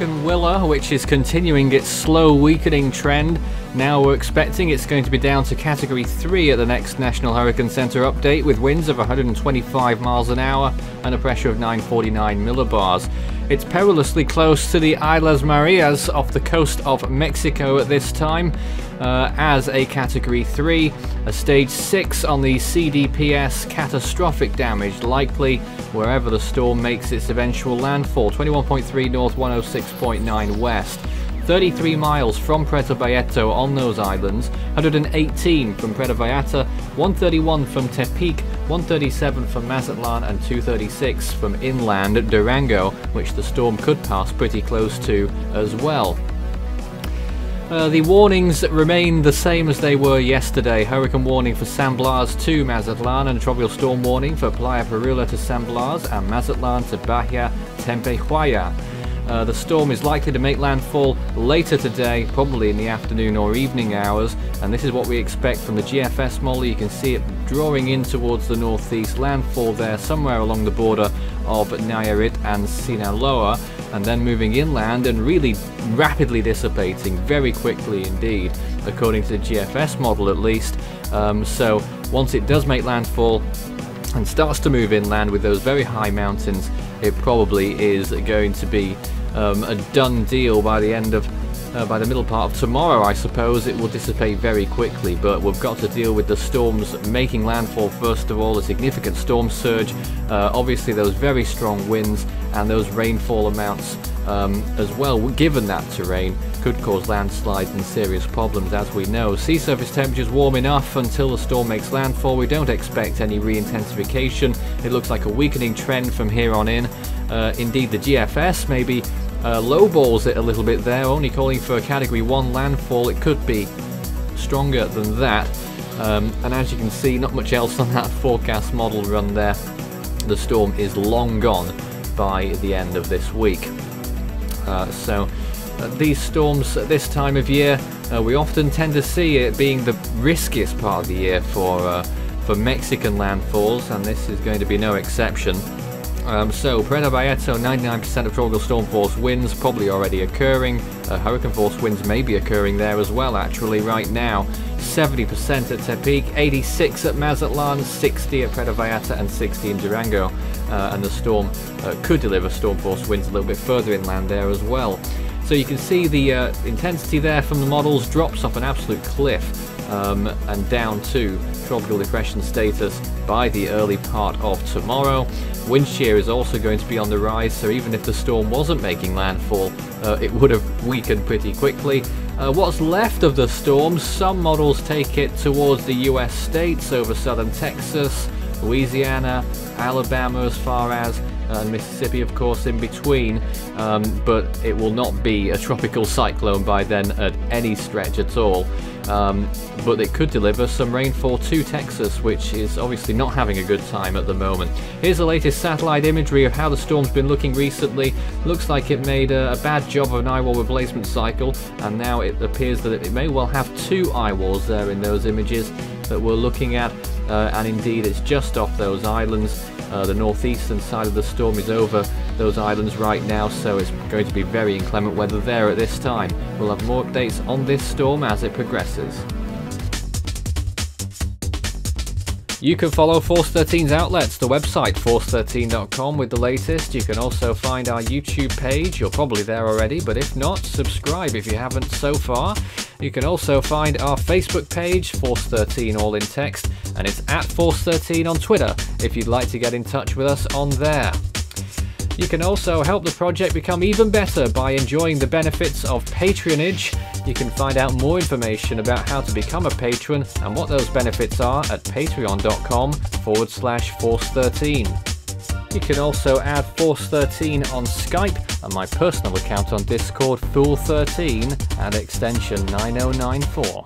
Hurricane Willa, which is continuing its slow weakening trend. Now we're expecting it's going to be down to Category 3 at the next National Hurricane Center update, with winds of 125 miles an hour and a pressure of 949 millibars. It's perilously close to the Islas Marías off the coast of Mexico at this time, as a Category 3, a Stage 6 on the CDPS catastrophic damage likely wherever the storm makes its eventual landfall. 21.3 north, 106.9 west. 33 miles from Puerto Vallarta on those islands, 118 from Puerto Vallarta, 131 from Tepic, 137 from Mazatlan and 236 from inland Durango, which the storm could pass pretty close to as well. The warnings remain the same as they were yesterday. Hurricane warning for San Blas to Mazatlan and a tropical storm warning for Playa Perula to San Blas and Mazatlan to Bahia Tempehuaya. The storm is likely to make landfall later today, probably in the afternoon or evening hours, and this is what we expect from the GFS model. You can see it drawing in towards the northeast, landfall there somewhere along the border of Nayarit and Sinaloa, and then moving inland and really rapidly dissipating very quickly indeed, according to the GFS model at least. So once it does make landfall and starts to move inland with those very high mountains, it probably is going to be a done deal by the end of by the middle part of tomorrow. I suppose it will dissipate very quickly, but we've got to deal with the storms making landfall first of all, a significant storm surge, obviously those very strong winds and those rainfall amounts as well, given that terrain, could cause landslides and serious problems, as we know. Sea surface temperatures warm enough until the storm makes landfall. We don't expect any re-intensification. It looks like a weakening trend from here on in. Indeed, the GFS maybe lowballs it a little bit there, only calling for a Category 1 landfall. It could be stronger than that. And as you can see, not much else on that forecast model run there. The storm is long gone by the end of this week. These storms at this time of year, we often tend to see it being the riskiest part of the year for Mexican landfalls, and this is going to be no exception. So Puerto Vallarta, 99% of tropical storm force winds probably already occurring. Hurricane force winds may be occurring there as well actually right now. 70% at Tepic, 86 at Mazatlan, 60 at Puerto Vallarta and 60 in Durango. And the storm could deliver storm force winds a little bit further inland there as well. So you can see the intensity there from the models drops off an absolute cliff and down to tropical depression status by the early part of tomorrow. Wind shear is also going to be on the rise, so even if the storm wasn't making landfall, it would have weakened pretty quickly. What's left of the storm, some models take it towards the US states over southern Texas, Louisiana, Alabama as far as, and Mississippi of course in between, but it will not be a tropical cyclone by then at any stretch at all. But it could deliver some rainfall to Texas, which is obviously not having a good time at the moment. Here's the latest satellite imagery of how the storm's been looking recently. Looks like it made a bad job of an eye wall replacement cycle, and now it appears that it may well have two eye walls there in those images that we're looking at, and indeed it's just off those islands. The northeastern side of the storm is over those islands right now, so it's going to be very inclement weather there at this time. We'll have more updates on this storm as it progresses. You can follow Force 13's outlets, the website force13.com with the latest. You can also find our YouTube page. You're probably there already, but if not, subscribe if you haven't so far. You can also find our Facebook page, Force 13 all in text, and it's at Force 13 on Twitter if you'd like to get in touch with us on there. You can also help the project become even better by enjoying the benefits of patronage. You can find out more information about how to become a patron and what those benefits are at patreon.com/Force13. You can also add Force 13 on Skype and my personal account on Discord, Fool13, at extension 9094.